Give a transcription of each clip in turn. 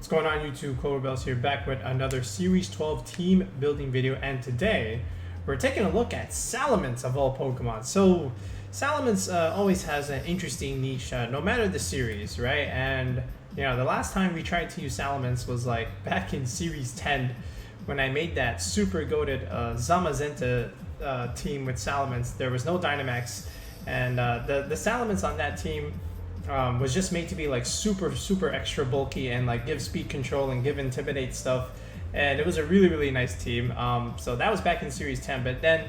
What's going on YouTube? Cloverbells here, back with another Series 12 team building video, and today we're taking a look at Salamence of all Pokemon. So Salamence always has an interesting niche, no matter the series, right? And you know, the last time we tried to use Salamence was like back in Series 10 when I made that super goated Zamazenta team with Salamence. There was no Dynamax, and the Salamence on that team was just made to be like super extra bulky and like give speed control and give Intimidate stuff, and it was a really nice team. So that was back in Series 10, but then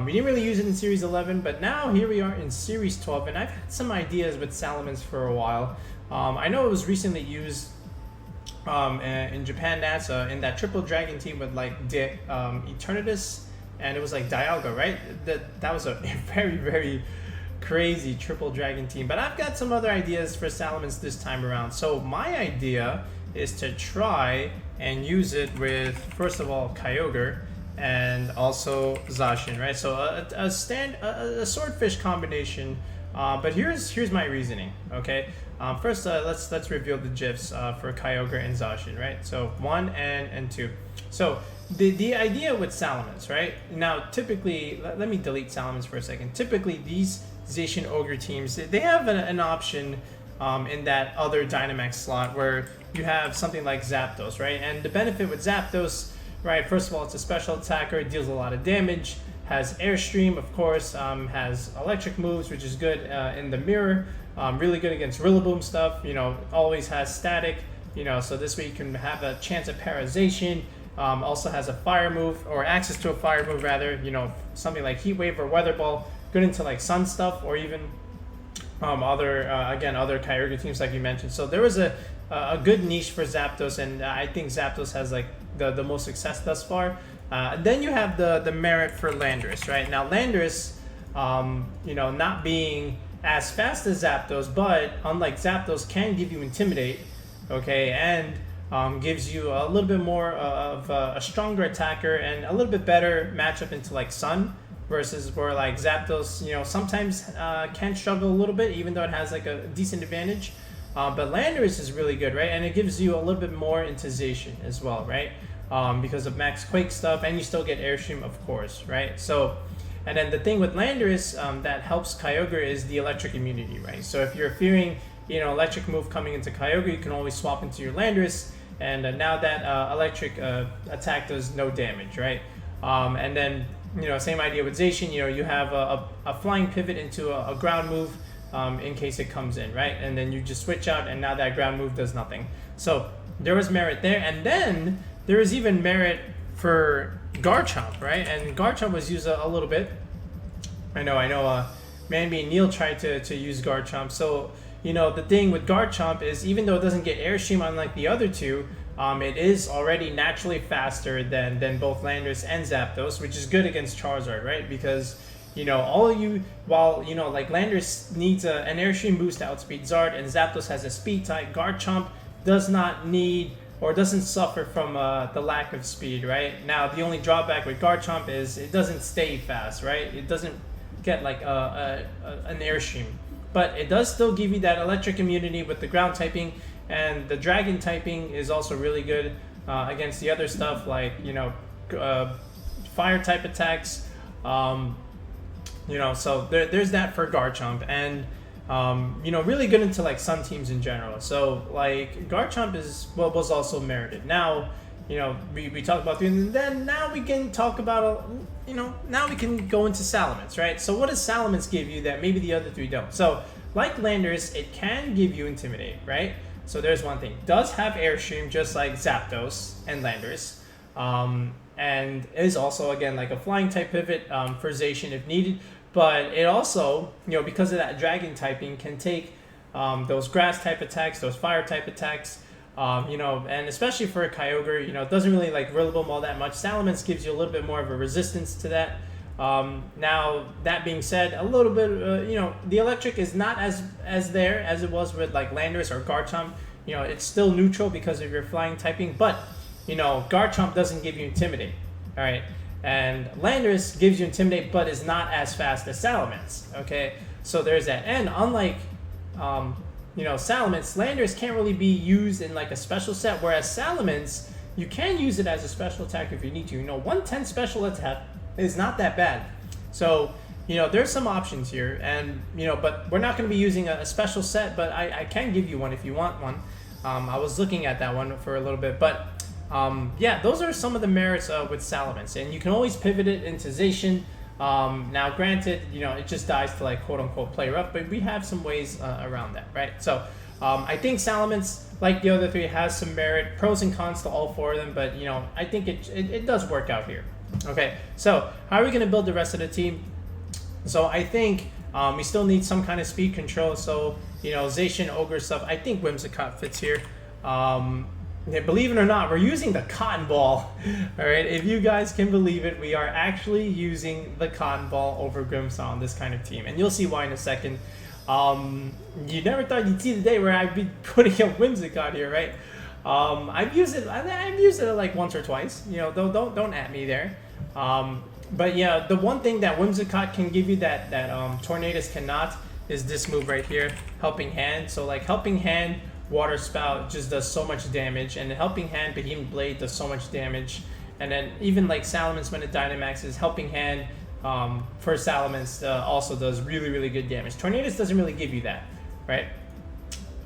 we didn't really use it in Series 11, but now here we are in Series 12, and I've had some ideas with Salamence for a while. I know it was recently used in Japan Nats in that triple dragon team with like Eternatus, and it was like Dialga, right? That was a very crazy triple dragon team. But I've got some other ideas for Salamence this time around. So my idea is to try and use it with, first of all, Kyogre and also Zacian, right? So a swordfish combination. But here's my reasoning. Okay, first let's reveal the GIFs for Kyogre and Zacian, right? So 1 and 2. So the idea with Salamence, right? Now typically, let me delete Salamence for a second. Typically these Zacian Ogre teams, they have an option in that other Dynamax slot where you have something like Zapdos, right? And the benefit with Zapdos, right, first of all, it's a special attacker, it deals a lot of damage, has Airstream, of course, has electric moves, which is good in the mirror, really good against Rillaboom stuff, you know, always has static, you know, so this way you can have a chance of Parasation. Also has a fire move, or access to a fire move rather, you know, something like Heat Wave or Weather Ball, good into like Sun stuff, or even other Kyogre teams like you mentioned. So there was a good niche for Zapdos, and I think Zapdos has like the most success thus far. Then you have the merit for Landorus, right? Now Landorus, you know, not being as fast as Zapdos, but unlike Zapdos, can give you Intimidate, okay, and gives you a little bit more of a stronger attacker and a little bit better matchup into like Sun, versus where like Zapdos, you know, sometimes can struggle a little bit, even though it has like a decent advantage. But Landorus is really good, right? And it gives you a little bit more into Zacian as well, right? Because of Max Quake stuff, and you still get Airstream, of course, right? So, and then the thing with Landorus that helps Kyogre is the electric immunity, right? So if you're fearing, you know, electric move coming into Kyogre, you can always swap into your Landorus, and now that electric attack does no damage, right? And then, you know, same idea with Zacian. You know, you have a flying pivot into a ground move in case it comes in, right? And then you just switch out, and now that ground move does nothing. So there was merit there, and then there is even merit for Garchomp, right? And Garchomp was used a little bit. I know. Manby and Neil tried to use Garchomp. So, you know, the thing with Garchomp is, even though it doesn't get Airstream unlike the other two, it is already naturally faster than both Landorus and Zapdos, which is good against Charizard, right? Because, you know, while, you know, like Landorus needs an Airstream boost to outspeed Zard, and Zapdos has a speed type, Garchomp does not need or doesn't suffer from the lack of speed, right? Now, the only drawback with Garchomp is it doesn't stay fast, right? It doesn't get like an Airstream. But it does still give you that electric immunity with the ground typing, and the dragon typing is also really good against the other stuff, like, you know, fire type attacks. You know, so there's that for Garchomp, and you know, really good into like Sun teams in general. So like Garchomp was also merited. Now, you know, we talked about doing, and then now we can talk about you know, now we can go into Salamence, right? So what does Salamence give you that maybe the other three don't? So like Landorus, it can give you Intimidate, right? So there's one thing. It does have Airstream just like Zapdos and Landorus, and is also again like a flying type pivot for Zacian if needed. But it also, you know, because of that dragon typing, can take those grass type attacks, those fire type attacks. You know, and especially for a Kyogre, you know, it doesn't really like Rillaboom all that much. Salamence gives you a little bit more of a resistance to that. Now, that being said, a little bit, you know, the electric is not as there as it was with like Landorus or Garchomp. You know, it's still neutral because of your flying typing, but, you know, Garchomp doesn't give you Intimidate, all right? And Landorus gives you Intimidate, but is not as fast as Salamence, okay? So there's that. And unlike Salamence, Landers can't really be used in like a special set, whereas Salamence, you can use it as a special attack if you need to. 110 special attack is not that bad. So, there's some options here, and, but we're not going to be using a special set, but I can give you one if you want one. I was looking at that one for a little bit, but yeah, those are some of the merits with Salamence, and you can always pivot it into Zacian. Now, granted, it just dies to like quote-unquote play rough, but we have some ways around that, right? So, I think Salamence, like the other three, has some merit, pros and cons to all four of them, but I think it does work out here. Okay, so how are we going to build the rest of the team? So I think we still need some kind of speed control. So Zacian, Ogre stuff. I think Whimsicott fits here. Yeah, believe it or not, we're using the Cotton Ball. All right, if you guys can believe it, we are actually using the Cotton Ball over Grimmsnarl on this kind of team, and you'll see why in a second. You never thought you'd see the day where I'd be putting a Whimsicott here, right? I've used it like once or twice. Don't at me there. But yeah, the one thing that Whimsicott can give you that Tornadus cannot is this move right here, Helping Hand. So like Helping Hand, Water Spout just does so much damage, and Helping Hand, Behemoth Blade does so much damage. And then even like Salamence, when it Dynamaxes, Helping Hand for Salamence also does really, really good damage. Tornadus doesn't really give you that, right?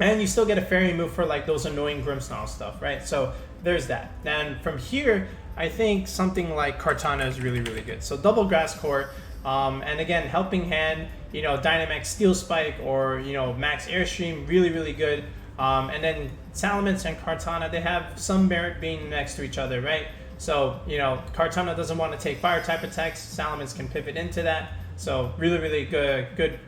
And you still get a Fairy move for like those annoying Grimmsnarl stuff, right? So there's that. And from here, I think something like Kartana is really, really good. So double Grass Core, and again, Helping Hand, Dynamax Steel Spike, or Max Airstream, really, really good. And then Salamence and Kartana, they have some merit being next to each other, right? So, Kartana doesn't want to take fire type attacks. Salamence can pivot into that. So really, really good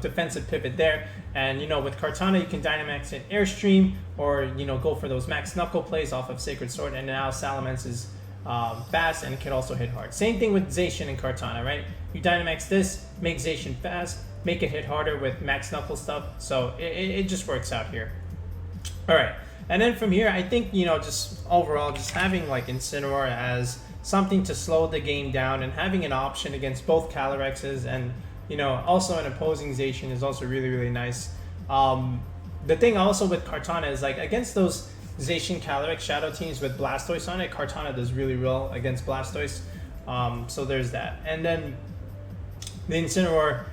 defensive pivot there. And, with Kartana, you can Dynamax in Airstream, or, go for those Max Knuckle plays off of Sacred Sword. And now Salamence is fast and can also hit hard. Same thing with Zacian and Kartana, right? You Dynamax this, make Zacian fast, make it hit harder with Max Knuckle stuff. So it just works out here. All right. And then from here, I think, just overall, just having like Incineroar as something to slow the game down, and having an option against both Calyrexes and, also an opposing Zacian is also really, really nice. The thing also with Kartana is like against those Zacian Calyrex shadow teams with Blastoise on it, Kartana does really well against Blastoise. So there's that. And then the Incineroar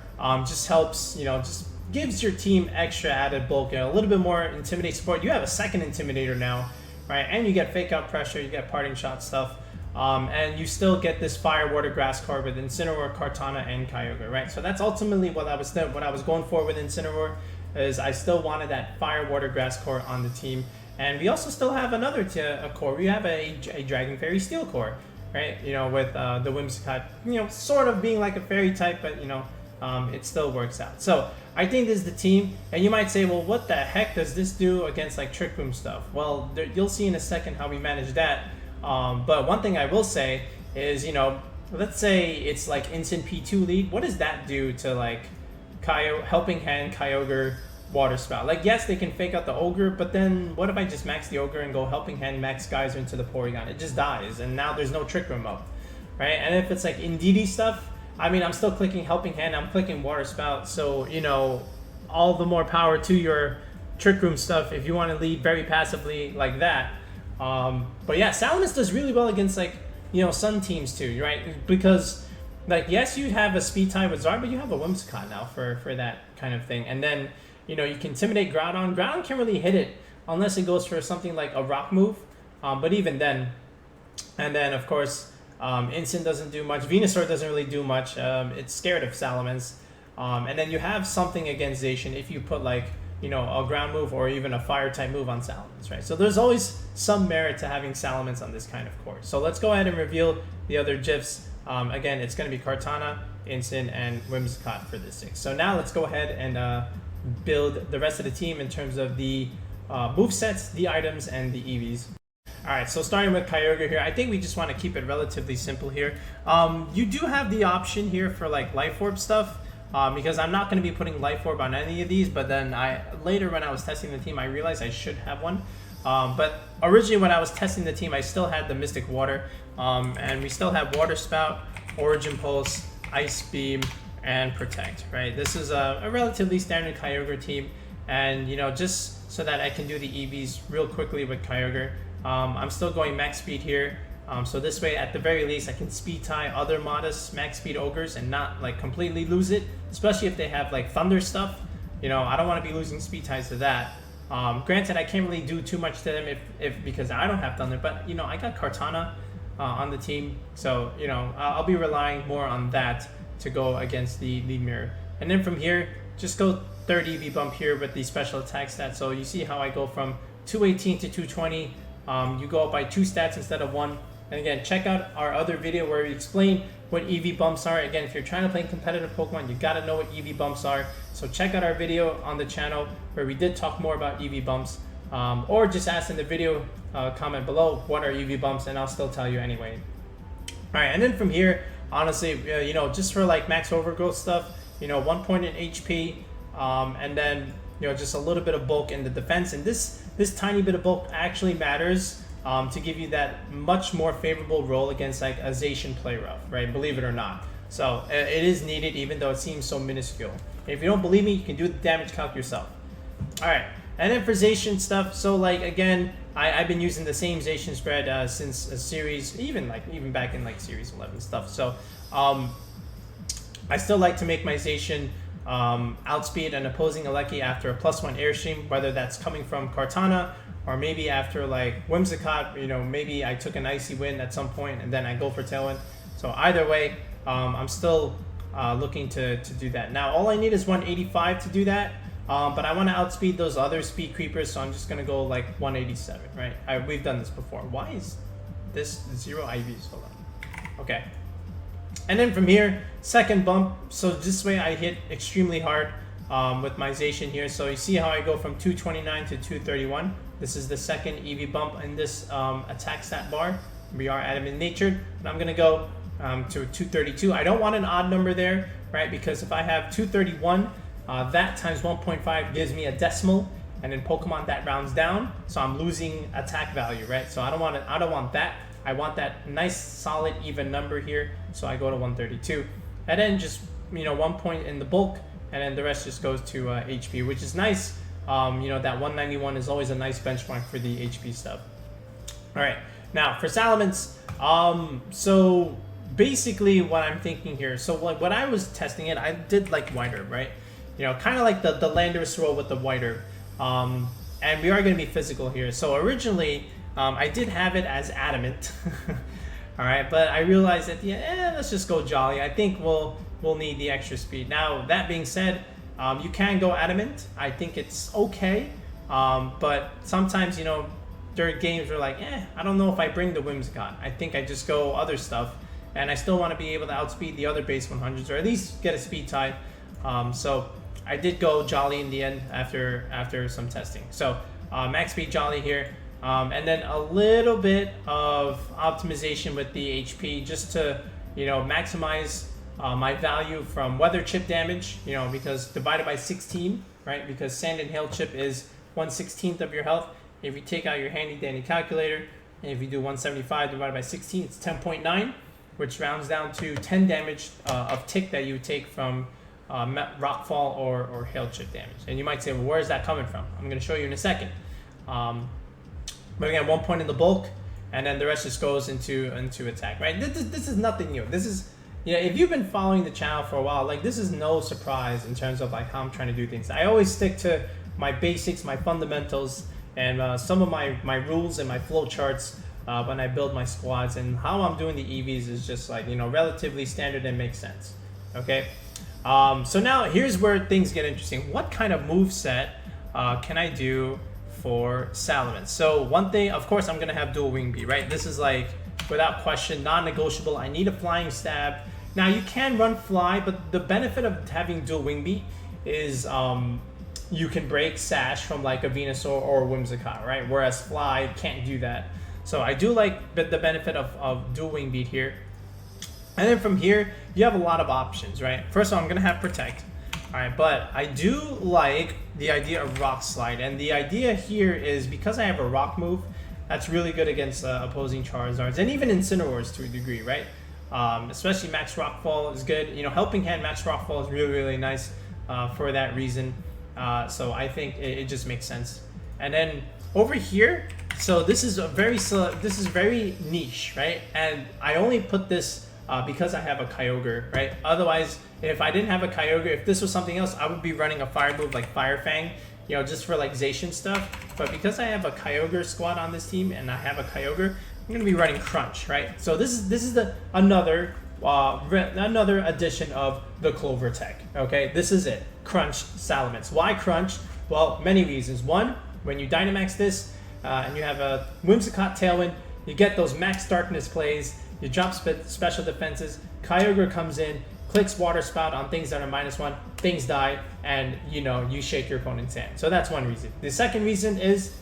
just helps, just gives your team extra added bulk and a little bit more Intimidate support. You have a second Intimidator now, right? And you get Fake Out Pressure, you get Parting Shot stuff. And you still get this Fire, Water, Grass Core with Incineroar, Kartana, and Kyogre, right? So that's ultimately what I was going for with Incineroar, is I still wanted that Fire, Water, Grass Core on the team. And we also still have another core. We have a Dragon Fairy Steel core, right? With the Whimsicott, sort of being like a fairy type, but it still works out. So I think this is the team. And you might say, well, what the heck does this do against like Trick Room stuff? Well, you'll see in a second how we manage that. But one thing I will say is, let's say it's like instant P2 lead. What does that do to like Helping Hand, Kyogre, Water Spout? Like, yes, they can fake out the Ogre, but then what if I just max the Ogre and go Helping Hand, Max Geyser into the Porygon? It just dies, and now there's no Trick Room up, right? And if it's like Indeedee stuff, I mean, I'm still clicking Helping Hand, I'm clicking Water Spout, so, all the more power to your Trick Room stuff if you want to lead very passively like that. But yeah, Salamence does really well against like, Sun teams too, right? Because like, yes, you have a speed tie with Zard, but you have a Whimsicott now for that kind of thing. And then, you can Intimidate Groudon. Groudon can't really hit it unless it goes for something like a rock move. But even then, and then of course, Incin doesn't do much. Venusaur doesn't really do much. It's scared of Salamence. And then you have something against Zacian if you put like, a ground move or even a fire type move on Salamence, right? So there's always some merit to having Salamence on this kind of course. So let's go ahead and reveal the other GIFs. Again, it's going to be Kartana, Incin, and Whimsicott for this 6. So now let's go ahead and build the rest of the team in terms of the movesets, the items, and the EVs. Alright, so starting with Kyogre here, I think we just want to keep it relatively simple here. You do have the option here for like Life Orb stuff. Because I'm not going to be putting Life Orb on any of these, but then later when I was testing the team, I realized I should have one. But originally when I was testing the team, I still had the Mystic Water, and we still have Water Spout, Origin Pulse, Ice Beam, and Protect, right? This is a relatively standard Kyogre team, and you know, just so that I can do the EVs real quickly with Kyogre. I'm still going max speed here, so this way at the very least I can speed tie other modest max speed ogres and not like completely lose it, especially if they have like thunder stuff. You know, I don't want to be losing speed ties to that. Granted, I can't really do too much to them if because I don't have thunder, but you know, I got Kartana on the team, so you know, I'll be relying more on that to go against the mirror. And then from here, just go 3rd EV bump here with the special attack stat. So you see how I go from 218 to 220. You go up by 2 stats instead of 1. And again, check out our other video where we explain what EV bumps are. Again, if you're trying to play competitive Pokemon, you gotta know what EV bumps are. So check out our video on the channel where we did talk more about EV bumps. Or just ask in the video comment below what are EV bumps, and I'll still tell you anyway. All right, and then from here, honestly, you know, just for like max overgrowth stuff, you know, 1 point in HP, and then you know, just a little bit of bulk in the defense. And this tiny bit of bulk actually matters to give you that much more favorable roll against like a Zacian play rough, right? Believe it or not. So it is needed, even though it seems so minuscule. If you don't believe me, you can do the damage calc yourself. All right, and then for Zacian stuff, so like again, I've been using the same Zacian spread since a series, even back in like series 11 stuff. So I still like to make my Zacian outspeed an opposing Alecki after a +1 airstream, whether that's coming from Kartana or maybe after like Whimsicott. You know, maybe I took an icy wind at some point and then I go for Tailwind. So either way, I'm still looking to do that. Now all I need is 185 to do that, but I want to outspeed those other speed creepers, so I'm just gonna go like 187, right? We've done this before. Why is this 0 IVs? Hold on. Okay. And then from here, 2nd bump. So this way I hit extremely hard with my Zacian here. So you see how I go from 229 to 231. This is the 2nd EV bump in this attack stat bar. We are adamant natured, and I'm gonna go to 232. I don't want an odd number there, right? Because if I have 231, that times 1.5 gives me a decimal, and in Pokemon that rounds down, so I'm losing attack value, right? So I don't want it. I don't want that. I want that nice solid even number here, so I go to 132, and then just, you know, 1 point in the bulk, and then the rest just goes to HP, which is nice. You know, that 191 is always a nice benchmark for the HP stuff. All right, now for Salamence, so basically what I'm thinking here, so like when I was testing it, I did like White Herb, right? You know, kind of like the Landorus roll with the White Herb, and we are going to be physical here. So originally, I did have it as Adamant, all right, but I realized that let's just go Jolly. I think we'll need the extra speed. Now that being said, you can go Adamant. I think it's okay, but sometimes, you know, during games we're like, I don't know if I bring the Whimsicott. I think I just go other stuff, and I still want to be able to outspeed the other base 100s, or at least get a speed tie. So I did go Jolly in the end after some testing. So max speed Jolly here. And then a little bit of optimization with the HP just to, you know, maximize my value from weather chip damage, you know, because divided by 16, right? Because sand and hail chip is 1/16 of your health. If you take out your handy dandy calculator, and if you do 175 divided by 16, it's 10.9, which rounds down to 10 damage of tick that you take from rockfall or hail chip damage. And you might say, well, where is that coming from? I'm going to show you in a second. But again, 1 point in the bulk, and then the rest just goes into attack, right? This is nothing new. This is, you know, if you've been following the channel for a while, like this is no surprise in terms of like how I'm trying to do things. I always stick to my basics, my fundamentals, and some of my rules and my flow charts when I build my squads, and how I'm doing the EVs is just like, you know, relatively standard and makes sense. Okay, so now here's where things get interesting. What kind of move set can I do for Salamence? So one thing, of course, I'm gonna have dual wing beat, right? This is like without question non-negotiable. I need a flying stab. Now you can run fly, but the benefit of having dual wing beat is you can break sash from like a Venusaur or Whimsicott, right? Whereas fly can't do that. So I do like the benefit of dual wing beat here. And then from here, you have a lot of options, right? First of all, I'm gonna have protect. All right, but I do like the idea of rock slide, and the idea here is because I have a rock move, that's really good against opposing Charizards and even Incineroars to a degree, right? Especially max rockfall is good. You know, helping hand max rockfall is really nice for that reason. So I think it just makes sense. And then over here, so this is very niche, right? And I only put this because I have a Kyogre, right? Otherwise, if I didn't have a Kyogre, if this was something else, I would be running a fire move like Fire Fang, you know, just for like Zacian stuff. But because I have a Kyogre squad on this team and I have a Kyogre, I'm gonna be running Crunch, right? So this is another addition of the Clover tech. Okay, this is it. Crunch Salamence. Why Crunch? Well, many reasons. One, when you Dynamax this and you have a Whimsicott Tailwind, you get those Max Darkness plays. You drop special defenses. Kyogre comes in, clicks Water Spout on things that are -1. Things die, and you know you shake your opponent's hand. So that's one reason. The second reason is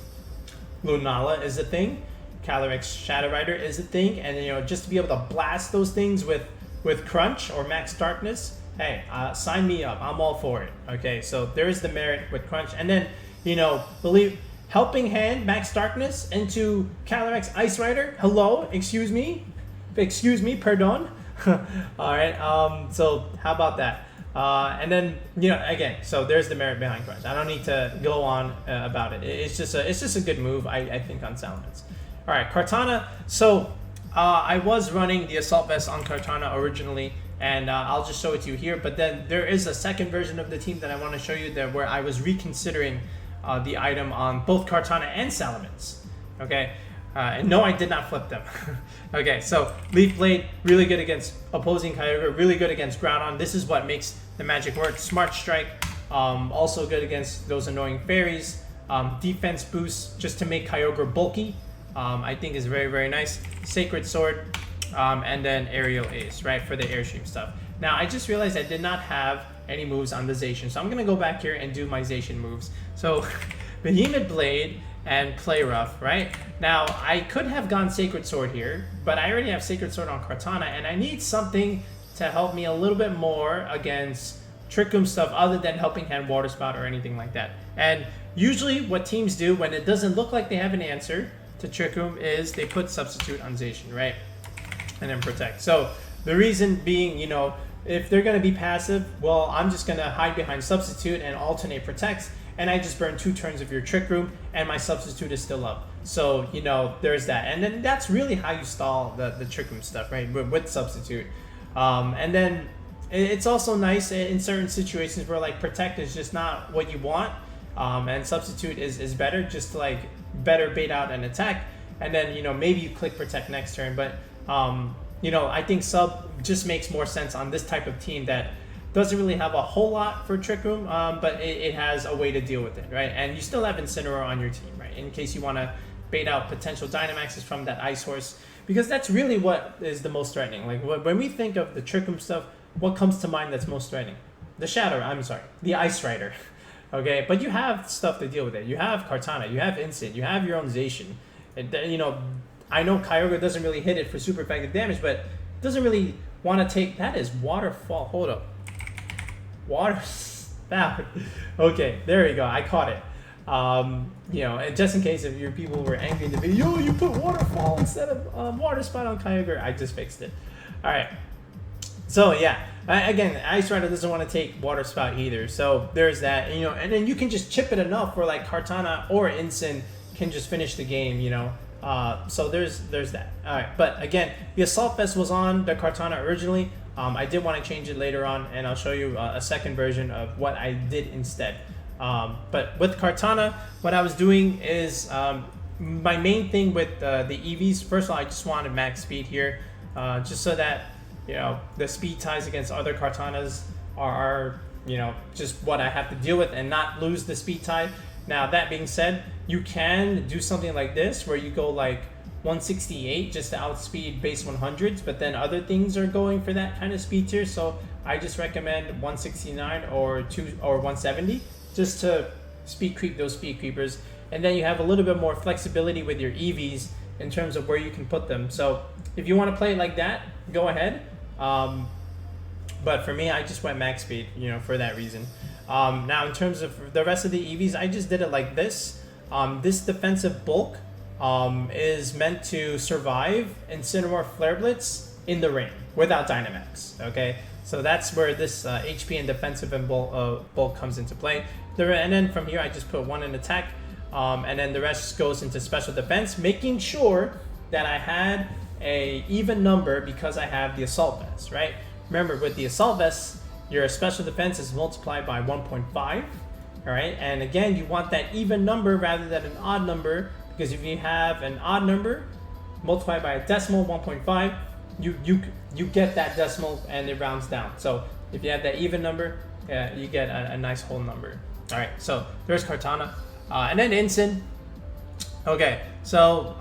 Lunala is a thing. Calyrex Shadow Rider is a thing, and you know just to be able to blast those things with Crunch or Max Darkness, hey, sign me up. I'm all for it. Okay, so there is the merit with Crunch, and then you know Helping Hand Max Darkness into Calyrex Ice Rider. Hello, excuse me, pardon. All right. So how about that? And then you know again, so there's the merit behind Crunch. I don't need to go on about it. It's just a good move, I think, on Salamence. All right, Kartana. So I was running the Assault Vest on Kartana originally, and I'll just show it to you here. But then there is a second version of the team that I want to show you there, where I was reconsidering the item on both Kartana and Salamence. Okay. And no, I did not flip them. Okay, so Leaf Blade, really good against opposing Kyogre, really good against Groudon. This is what makes the magic work. Smart Strike, also good against those annoying fairies. Defense boost, just to make Kyogre bulky, I think is very, very nice. Sacred Sword, and then Aerial Ace, right, for the Airstream stuff. Now, I just realized I did not have any moves on the Zacian, so I'm going to go back here and do my Zacian moves. So, Behemoth Blade and Play Rough, right? Now, I could have gone Sacred Sword here, but I already have Sacred Sword on Kartana, and I need something to help me a little bit more against Trick Room stuff other than Helping Hand, Water Spout, or anything like that. And usually what teams do when it doesn't look like they have an answer to Trick Room is they put Substitute on Zacian, right? And then Protect. So the reason being, you know, if they're going to be passive, well, I'm just going to hide behind Substitute and alternate Protects, and I just burn 2 turns of your Trick Room, and my Substitute is still up. So, you know, there's that. And then that's really how you stall the Trick Room stuff, right, with Substitute. And then it's also nice in certain situations where, like, Protect is just not what you want, and Substitute is better, just to, like, better bait out an attack. And then, you know, maybe you click Protect next turn, but, you know, I think Sub just makes more sense on this type of team that doesn't really have a whole lot for Trick Room, but it has a way to deal with it, right? And you still have Incineroar on your team, right? In case you want to bait out potential Dynamaxes from that Ice Horse, because that's really what is the most threatening. Like, when we think of the Trick Room stuff, what comes to mind that's most threatening? The Ice Rider, okay? But you have stuff to deal with it. You have Kartana, you have Incin, you have your own Zacian. And, you know, I know Kyogre doesn't really hit it for super effective damage, but doesn't really want to take... That is Waterfall. Hold up. Water Spout. Okay, there you go. I caught it. You know, and just in case if your people were angry in the video, you put Waterfall instead of Water Spout on Kyogre. I just fixed it. All right. So yeah, again, Ice Rider doesn't want to take Water Spout either. So there's that. You know, and then you can just chip it enough where like Kartana or Incin can just finish the game. You know. So there's that. All right, but again, the Assault Vest was on the Kartana originally. I did want to change it later on, and I'll show you a second version of what I did instead. But with Kartana, what I was doing is my main thing with the EVs. First of all, I just wanted max speed here, just so that you know the speed ties against other Kartanas are you know just what I have to deal with and not lose the speed tie. Now that being said, you can do something like this where you go like 168 just to outspeed base 100s, but then other things are going for that kind of speed tier. So I just recommend 169 or 170 just to speed creep those speed creepers, and then you have a little bit more flexibility with your EVs in terms of where you can put them. So if you want to play it like that, go ahead. But for me, I just went max speed, you know, for that reason. Now in terms of the rest of the EVs, I just did it like this. This defensive bulk is meant to survive Incineroar Flare Blitz in the rain without Dynamax, okay? So that's where this HP and defensive and bulk comes into play. and then from here I just put 1 in attack, and then the rest goes into special defense, making sure that I had a even number because I have the assault vest, right? Remember, with the assault vest, your special defense is multiplied by 1.5, all right? And again, you want that even number rather than an odd number, because if you have an odd number multiplied by a decimal, 1.5, you get that decimal and it rounds down. So if you have that even number, you get a nice whole number. All right, so there's Kartana, and then Incin. Okay, so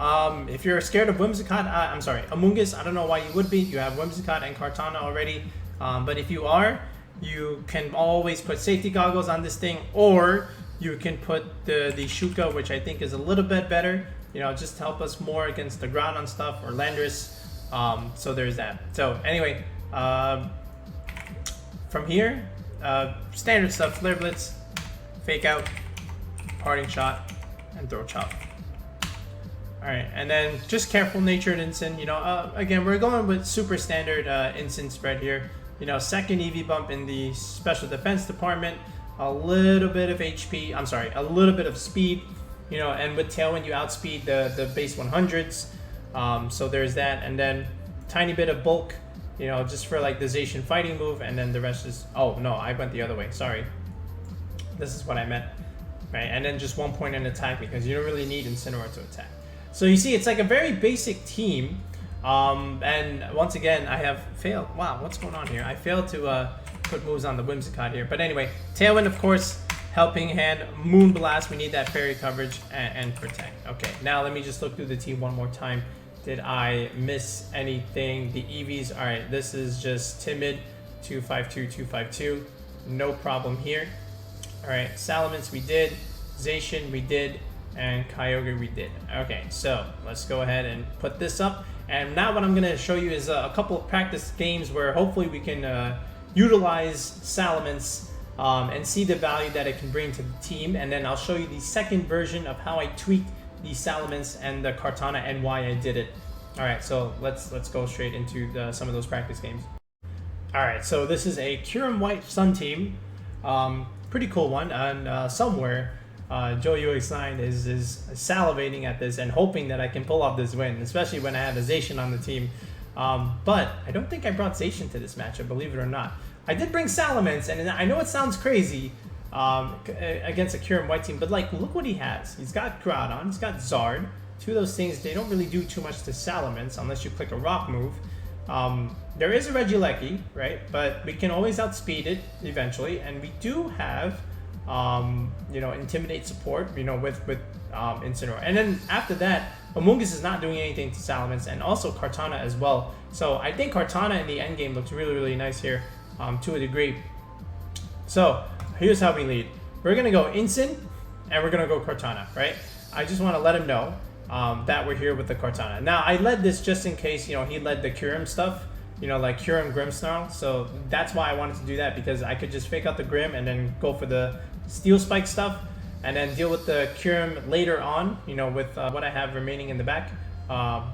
if you're scared of Whimsicott, I'm sorry, Amoonguss, I don't know why you would be. You have Whimsicott and Kartana already, but if you are, you can always put safety goggles on this thing, or you can put the Shuka, which I think is a little bit better, you know, just to help us more against the Groudon stuff, or Landorus. So there's that. So anyway, from here, standard stuff: Flare Blitz, Fake Out, Parting Shot, and Throat Chop. Alright, and then just careful natured Incin. You know, again, we're going with super standard Incin spread here. You know, second EV bump in the special defense department, a little bit of HP, I'm sorry, a little bit of speed, you know, and with Tailwind you outspeed the base 100s. So there's that, and then tiny bit of bulk, you know, just for like the Zacian fighting move, and then the rest is, oh no, I went the other way, sorry. This is what I meant, right? And then just 1 point in attack because you don't really need Incineroar to attack. So you see, it's like a very basic team. And once again, I have failed. Wow, what's going on here? I failed to put moves on the Whimsicott here. But anyway, Tailwind, of course, Helping Hand, Moonblast. We need that fairy coverage and protect. Okay, now let me just look through the team one more time. Did I miss anything? The EVs. All right, this is just Timid, 252, 252. No problem here. All right, Salamence we did, Zacian we did, and Kyogre we did. Okay, so let's go ahead and put this up. And now what I'm going to show you is a couple of practice games where hopefully we can utilize Salamence and see the value that it can bring to the team. And then I'll show you the second version of how I tweaked the Salamence and the Kartana and why I did it. All right, so let's go straight into some of those practice games. All right, so this is a Kyurem-White Sun team. Pretty cool one, and somewhere Joe UX9 is salivating at this and hoping that I can pull off this win, especially when I have a Zacian on the team. But I don't think I brought Zacian to this matchup, believe it or not. I did bring Salamence, and I know it sounds crazy against a Kyurem-White team, but like, look what he has. He's got Groudon, he's got Zard. Two of those things, they don't really do too much to Salamence unless you click a rock move. There is a Regieleki, right? But we can always outspeed it eventually, and we do have you know, Intimidate support, you know, with Incineroar. And then after that, Amoonguss is not doing anything to Salamence, and also Kartana as well. So I think Kartana in the end game looks really, really nice here, to a degree. So here's how we lead. We're gonna go Incin, and we're gonna go Kartana, right? I just want to let him know that we're here with the Kartana. Now I led this just in case, you know, he led the Kyurem stuff, you know, like Kyurem Grimmsnarl. So that's why I wanted to do that, because I could just fake out the Grim and then go for the Steel Spike stuff, and then deal with the Kyurem later on, you know, with what I have remaining in the back,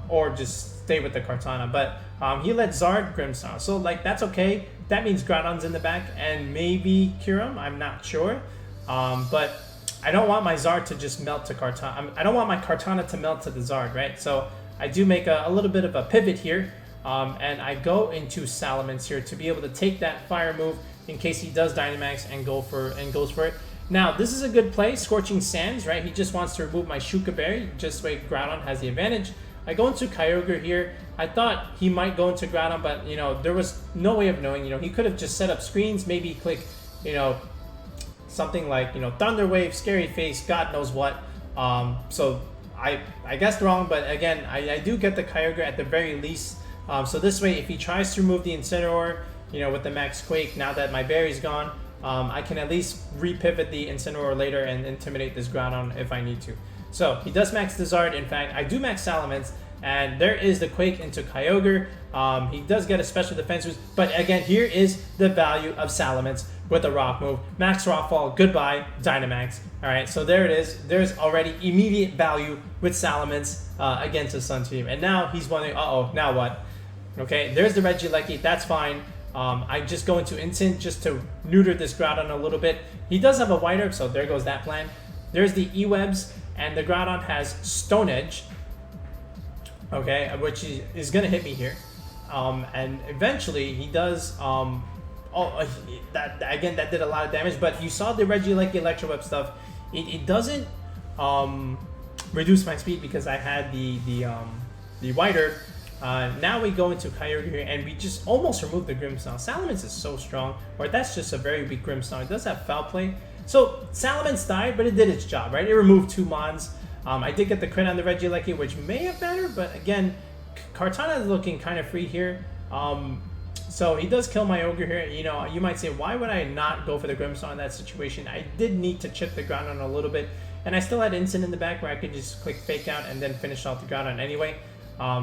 or just stay with the Kartana. But he led Zard Grimmsnarl, so like that's okay. That means Groudon's in the back and maybe Kyurem, I'm not sure. But I don't want my Zard to just melt to Kartana. I don't want my Kartana to melt to the Zard, right? So I do make a little bit of a pivot here, and I go into Salamence here to be able to take that fire move in case he does Dynamax and goes for it. Now, this is a good play, Scorching Sands, right? He just wants to remove my Shuka Berry, just so Groudon has the advantage. I go into Kyogre here. I thought he might go into Groudon, but, you know, there was no way of knowing. You know, he could have just set up screens, maybe click, you know, something like, you know, Thunder Wave, Scary Face, God knows what. So I guessed wrong, but again, I do get the Kyogre at the very least. So this way, if he tries to remove the Incineroar, you know, with the Max Quake, now that my berry's gone, I can at least repivot the Incineroar later and intimidate this Groudon if I need to. So he does max the Zard. In fact, I do max Salamence, and there is the Quake into Kyogre. He does get a special defense boost, but again, here is the value of Salamence with a rock move. Max Rockfall, goodbye, Dynamax. All right, so there it is. There's already immediate value with Salamence against the Sun team. And now he's wondering, uh-oh, now what? Okay, there's the Regieleki, that's fine. I just go into Instant just to neuter this Groudon a little bit. He does have a White Herb, so there goes that plan. There's the E-Webs, and the Groudon has Stone Edge, okay, which is going to hit me here. And eventually he does, that did a lot of damage, but you saw the Regieleki Electro Web stuff. It doesn't reduce my speed because I had the White Herb. Now we go into Kyogre here, and we just almost remove the Grimmsnarl. Salamence is so strong, or that's just a very weak Grimmsnarl. It does have Foul Play. So Salamence died, but it did its job, right? It removed 2 Mons. I did get the crit on the Regieleki, which may have mattered, but again, Kartana is looking kind of free here. So he does kill my Ogre here. You know, you might say, why would I not go for the Grimmsnarl in that situation? I did need to chip the Groudon a little bit, and I still had Instant in the back where I could just click Fake Out and then finish off the Groudon anyway,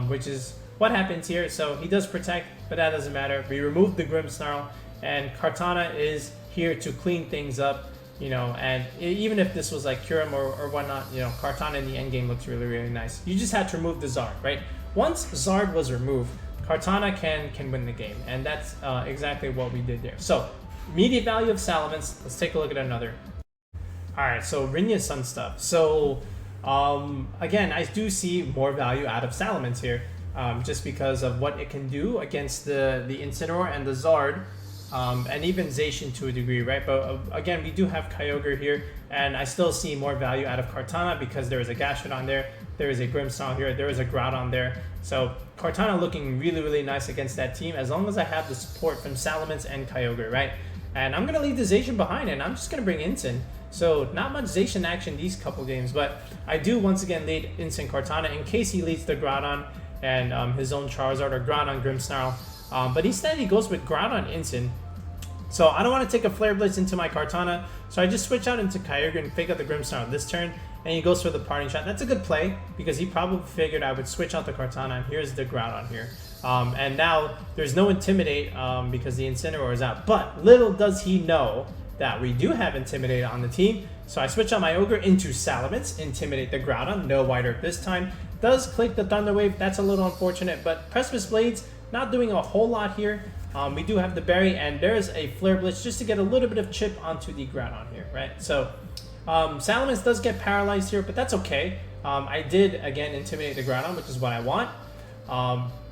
which is what happens here. So he does protect, but that doesn't matter. We removed the Grimmsnarl, and Kartana is here to clean things up. You know, and even if this was like Kyurem or whatnot, you know, Kartana in the end game looks really, really nice. You just had to remove the Zard, right? Once Zard was removed, Kartana can win the game, and that's exactly what we did there. So, immediate value of Salamence. Let's take a look at another. All right, so Rinya Sun stuff. So, again, I do see more value out of Salamence here, just because of what it can do against the Incineroar and the Zard. And even Zacian to a degree, right? But again, we do have Kyogre here, and I still see more value out of Kartana because there is a Gastrodon there, there is a Grimmsnarl here, there is a Groudon there. So Kartana looking really, really nice against that team, as long as I have the support from Salamence and Kyogre, right? And I'm going to leave the Zacian behind, and I'm just going to bring Instant. So not much Zacian action these couple games, but I do once again lead Instant Kartana in case he leads the Groudon and his own Charizard or Groudon Grimmsnarl. But instead he goes with Groudon Instant. So I don't want to take a Flare Blitz into my Kartana, so I just switch out into Kyogre and fake out the Grimmsnarl this turn, and he goes for the Parting Shot. That's a good play, because he probably figured I would switch out the Kartana, and here's the Groudon here. And now there's no Intimidate because the Incineroar is out, but little does he know that we do have Intimidate on the team. So I switch out my Ogre into Salamence, Intimidate the Groudon, no White Herb this time. Does click the Thunder Wave, that's a little unfortunate, but Precipice Blades not doing a whole lot here. We do have the Berry, and there's a Flare Blitz just to get a little bit of chip onto the Groudon here, right? So Salamence does get paralyzed here, but that's okay. I did, again, Intimidate the Groudon, which is what I want.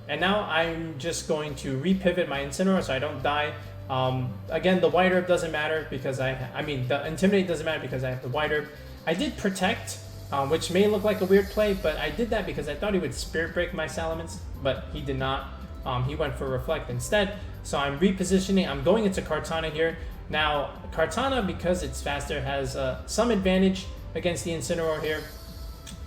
And now I'm just going to repivot my Incineroar so I don't die. Again, the White Herb doesn't matter because the Intimidate doesn't matter because I have the White Herb. I did Protect, which may look like a weird play, but I did that because I thought he would Spirit Break my Salamence, but he did not. He went for Reflect instead. So I'm repositioning. I'm going into Kartana here. Now, Kartana, because it's faster, has some advantage against the Incineroar here.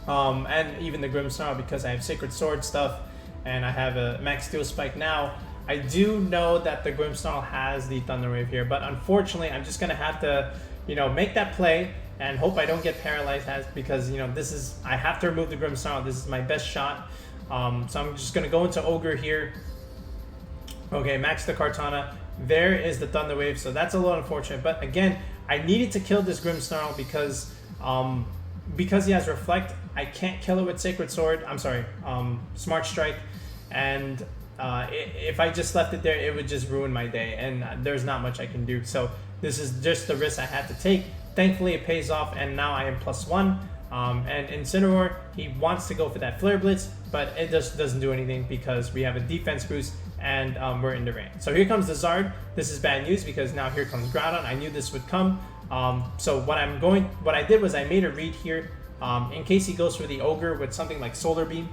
And even the Grimmsnarl because I have Sacred Sword stuff and I have a Max Steel Spike now. I do know that the Grimmsnarl has the Thunder Wave here, but unfortunately, I'm just going to have to, you know, make that play and hope I don't get paralyzed because, you know, I have to remove the Grimmsnarl. This is my best shot. So I'm just going to go into Ogre here. Okay, max the Kartana. There is the Thunder Wave, so that's a little unfortunate. But again, I needed to kill this Grimmsnarl because he has Reflect. I can't kill it with Sacred Sword. I'm sorry, Smart Strike. And if I just left it there, it would just ruin my day. And there's not much I can do. So this is just the risk I had to take. Thankfully, it pays off, and now I am +1. And Incineroar, he wants to go for that Flare Blitz, but it just doesn't do anything because we have a defense boost and we're in the rain. So here comes the Zard. This is bad news because now here comes Groudon. I knew this would come. So what I did was I made a read here in case he goes for the Ogre with something like Solar Beam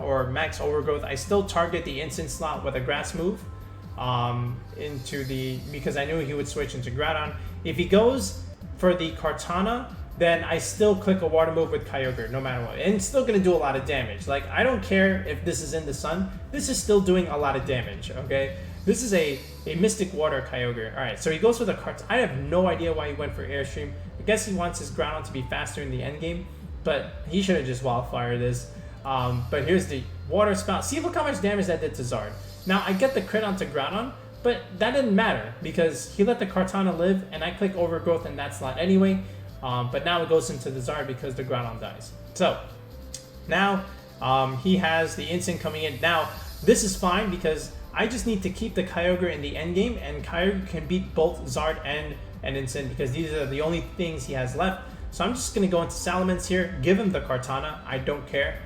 or Max Overgrowth. I still target the Instant slot with a Grass move because I knew he would switch into Groudon. If he goes for the Kartana, then I still click a Water move with Kyogre, no matter what. And it's still going to do a lot of damage. Like, I don't care if this is in the sun. This is still doing a lot of damage, okay? This is a Mystic Water Kyogre. All right, so he goes for the Kartana. I have no idea why he went for Airstream. I guess he wants his Groudon to be faster in the end game, but he should have just Wildfire this. But here's the Water Spout. See, look how much damage that did to Zard. Now, I get the crit onto Groudon, but that didn't matter because he let the Kartana live, and I click Overgrowth in that slot anyway. But now it goes into the Zard because the Groudon dies. So now he has the Instant coming in. Now this is fine because I just need to keep the Kyogre in the end game, and Kyogre can beat both Zard and Incin because these are the only things he has left. So I'm just going to go into Salamence here, give him the Kartana. I don't care.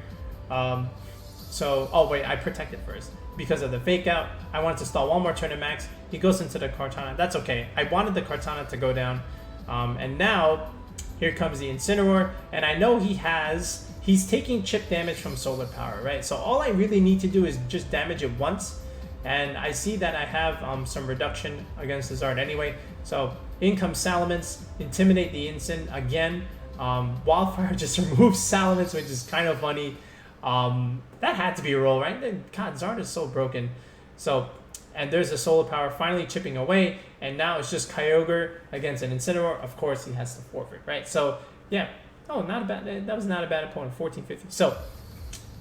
Oh wait, I protected first. Because of the fake out, I wanted to stall one more turn at max. He goes into the Kartana. That's okay. I wanted the Kartana to go down. And now, here comes the Incineroar. And I know he's taking chip damage from Solar Power, right? So all I really need to do is just damage it once. And I see that I have some reduction against the Zard anyway. So in comes Salamence, Intimidate the Incin again. Wildfire just removes Salamence, which is kind of funny. That had to be a roll, right? God, Zard is so broken. So, and there's the Solar Power finally chipping away, and now it's just Kyogre against an Incineroar. Of course, he has to forfeit, right? So, yeah. Oh, not a bad. That was not a bad opponent. 14-50. So,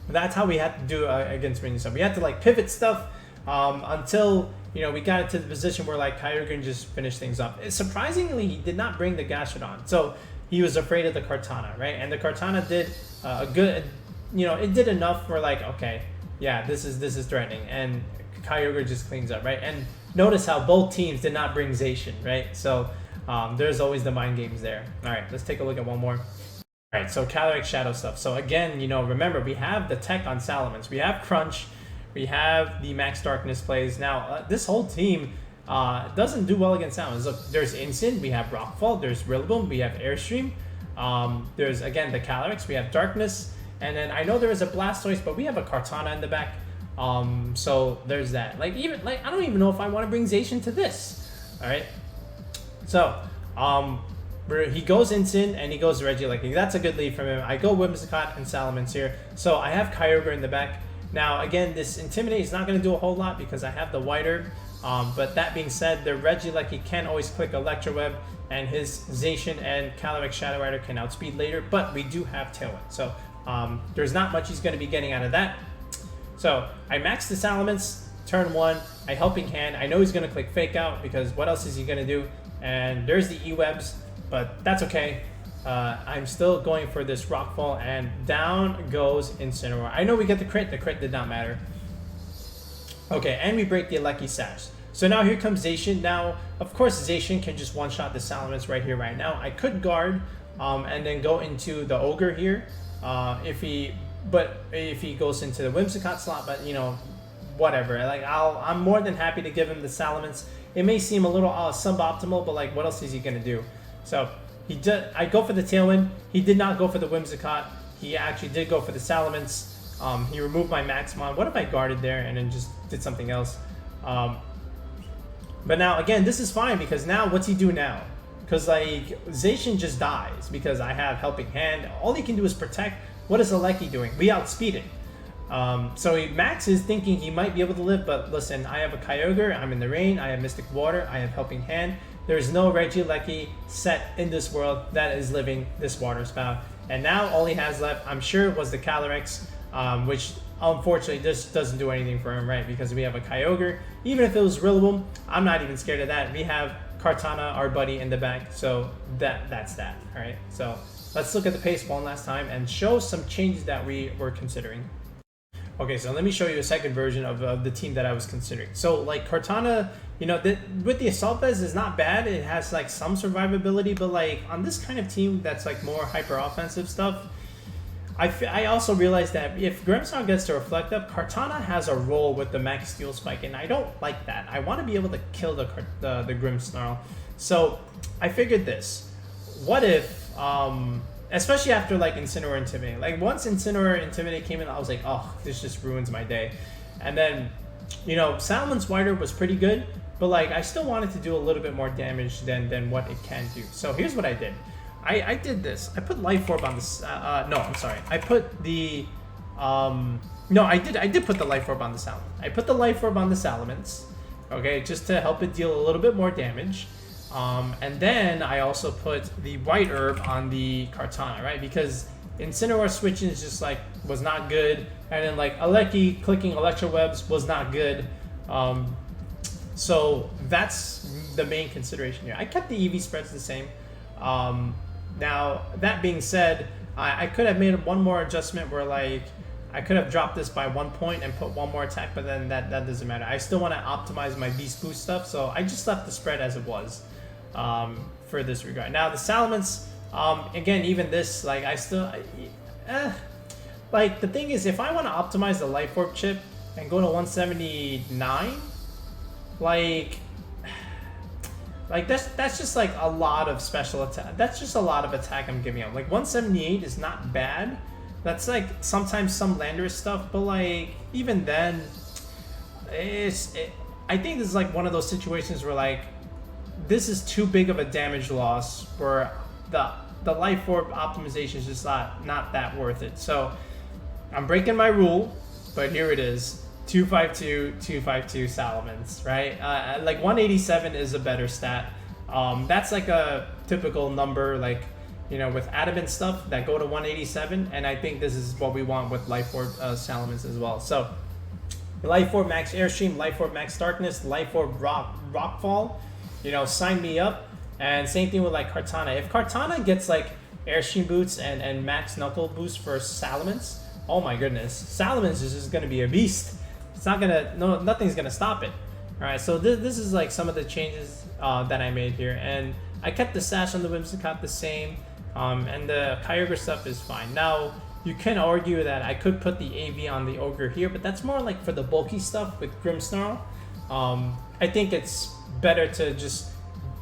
that's how we had to do against Ring. So we had to like pivot stuff until we got into the position where like Kyogre can just finish things up. Surprisingly, he did not bring the Gastrodon, so he was afraid of the Kartana, right? And the Kartana did a good. It did enough for like, okay, yeah, this is threatening, and Kyogre just cleans up, right? And notice how both teams did not bring Zacian, right? So there's always the mind games there. All right, let's take a look at one more. All right, so Calyrex Shadow stuff. So again, remember, we have the tech on Salamence. We have Crunch. We have the Max Darkness plays. Now, this whole team doesn't do well against Salamence. Look, there's Incin, we have Rockfall, there's Rillaboom, we have Airstream. There's, again, the Calyrex, we have Darkness. And then I know there is a Blastoise, but we have a Kartana in the back. So there's that. I don't even know if I want to bring Zacian to this. All right. So, he goes Incin and he goes Regieleki. That's a good lead from him. I go Whimsicott and Salamence here. So I have Kyogre in the back. Now, again, this Intimidate is not going to do a whole lot because I have the White Herb. But that being said, the Regieleki can always click Electro Web, and his Zacian and Calyrex Shadow Rider can outspeed later. But we do have Tailwind. So there's not much he's going to be getting out of that. So I max the Salamence, turn 1, I Helping Hand. I know he's going to click Fake Out because what else is he going to do? And there's the E-Webs, but that's okay. I'm still going for this Rockfall, and down goes Incineroar. I know we get the crit did not matter. Okay, and we break the Lucky Sash. So now here comes Zacian. Now, of course, Zacian can just one-shot the Salamence right here, right now. I could guard and then go into the Ogre here if he goes into the Whimsicott slot, but whatever. I'm more than happy to give him the Salamence. It may seem a little suboptimal, but what else is he gonna do? So I go for the Tailwind. He did not go for the Whimsicott. He actually did go for the Salamence. He removed my Maximon. What if I guarded there and then just did something else? But now, again, this is fine because now, what's he do now? Because, Zacian just dies because I have Helping Hand. All he can do is protect. What is Aleki doing? We outspeed it. So Max is thinking he might be able to live, but listen, I have a Kyogre, I'm in the rain, I have Mystic Water, I have Helping Hand. There's no Regieleki set in this world that is living this Water Spout. And now all he has left, I'm sure, was the Calyrex, which unfortunately this doesn't do anything for him, right? Because we have a Kyogre. Even if it was Rillaboom, I'm not even scared of that. We have Kartana, our buddy, in the back, so that's that. All right, so let's look at the pace one last time and show some changes that we were considering. Okay, so let me show you a second version of the team that I was considering. So Kartana, with the Assault Vest is not bad. It has some survivability, but on this kind of team that's more hyper offensive stuff, I also realized that if Grimmsnarl gets to Reflect Up, Kartana has a role with the Max Steel Spike, and I don't like that. I want to be able to kill the Grimmsnarl. So I figured this. What if, especially after Incineroar Intimidate, once Incineroar Intimidate came in, I was like, oh, this just ruins my day. And then, Salamence White Herb was pretty good, but I still wanted to do a little bit more damage than what it can do. So here's what I did. I did this. I put Life Orb on this. No, I'm sorry. I put the. No, I did put the Life Orb on the Salamence. I put the Life Orb on the Salamence, okay, just to help it deal a little bit more damage. And then I also put the White Herb on the Kartana, right? Because Incineroar switching is just was not good, and then Aleki clicking Electro Webs was not good. So that's the main consideration here. I kept the EV spreads the same. Now, that being said, I could have made one more adjustment where I I could have dropped this by 1 point and put one more attack, but then that doesn't matter. I still want to optimize my beast boost stuff, so I just left the spread as it was for this regard. Now the Salamence, again, even this, like I still, like the thing is, if I want to optimize the Life Orb chip and go to 179, like that's just like a lot of special attack. That's just a lot of attack I'm giving up. Like 178 is not bad. That's like sometimes some Landorus stuff, but like even then, I think this is like one of those situations where like this is too big of a damage loss where the Life Orb optimization is just not that worth it. So I'm breaking my rule, but here it is. 252, 252 Salamence, right? Like 187 is a better stat. That's like a typical number, like, you know, with adamant stuff that go to 187, and I think this is what we want with Life Orb Salamence as well. So Life Orb Max Airstream, Life Orb Max Darkness, Life Orb Rockfall, you know, sign me up. And same thing with like Kartana. If Kartana gets like Airstream boots and Max Knuckle boost for Salamence, oh my goodness, Salamence is just gonna be a beast. It's not gonna, nothing's gonna stop it. All right, so this is like some of the changes that I made here, and I kept the sash on the Whimsicott the same, and the Kyogre stuff is fine. Now you can argue that I could put the AV on the Ogre here, but that's more like for the bulky stuff with Grimmsnarl. I think it's better to just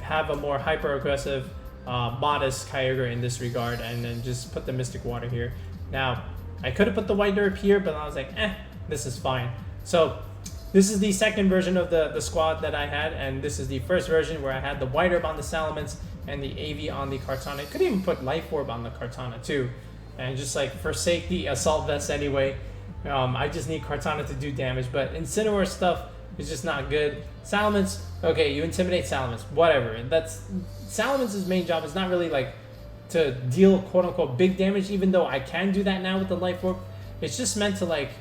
have a more hyper aggressive, modest Kyogre in this regard, and then just put the Mystic Water here. Now I could have put the White Herb here, but I was like, this is fine. So this is the second version of the squad that I had, and this is the first version where I had the White Herb on the Salamence and the AV on the Kartana. I could even put Life Orb on the Kartana too, and just like forsake the Assault Vest anyway. I just need Kartana to do damage, but Incineroar stuff is just not good. Salamence, okay, you Intimidate Salamence, whatever. That's Salamence's main job is not really like to deal quote unquote big damage, even though I can do that now with the Life Orb. It's just meant to like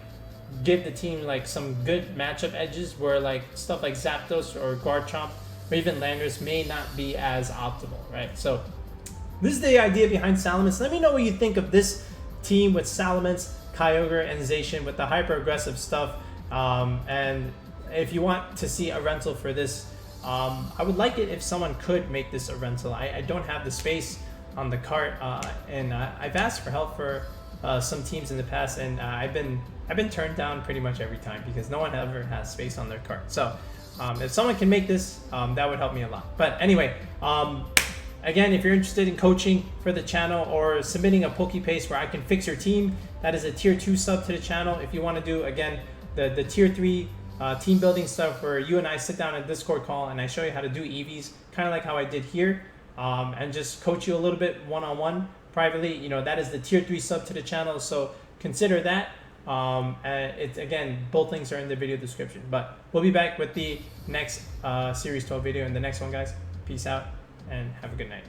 give the team like some good matchup edges where like stuff like Zapdos or Garchomp or even Landorus may not be as optimal, right? So this is the idea behind Salamence. Let me know what you think of this team with Salamence, Kyogre, and Zacian with the hyper aggressive stuff. And if you want to see a rental for this, I would like it if someone could make this a rental. I don't have the space on the cart, and I've asked for help for some teams in the past, and I've been turned down pretty much every time because no one ever has space on their cart. So if someone can make this, that would help me a lot. But anyway, again, if you're interested in coaching for the channel or submitting a Pokepaste where I can fix your team, that is a tier 2 sub to the channel. If you want to do, again, the tier 3 team building stuff where you and I sit down in a Discord call and I show you how to do EVs, kind of like how I did here, and just coach you a little bit one-on-one privately, you know, that is the tier 3 sub to the channel. So consider that. It's again, both links are in the video description, but we'll be back with the next series 12 video in the next one, guys. Peace out and have a good night.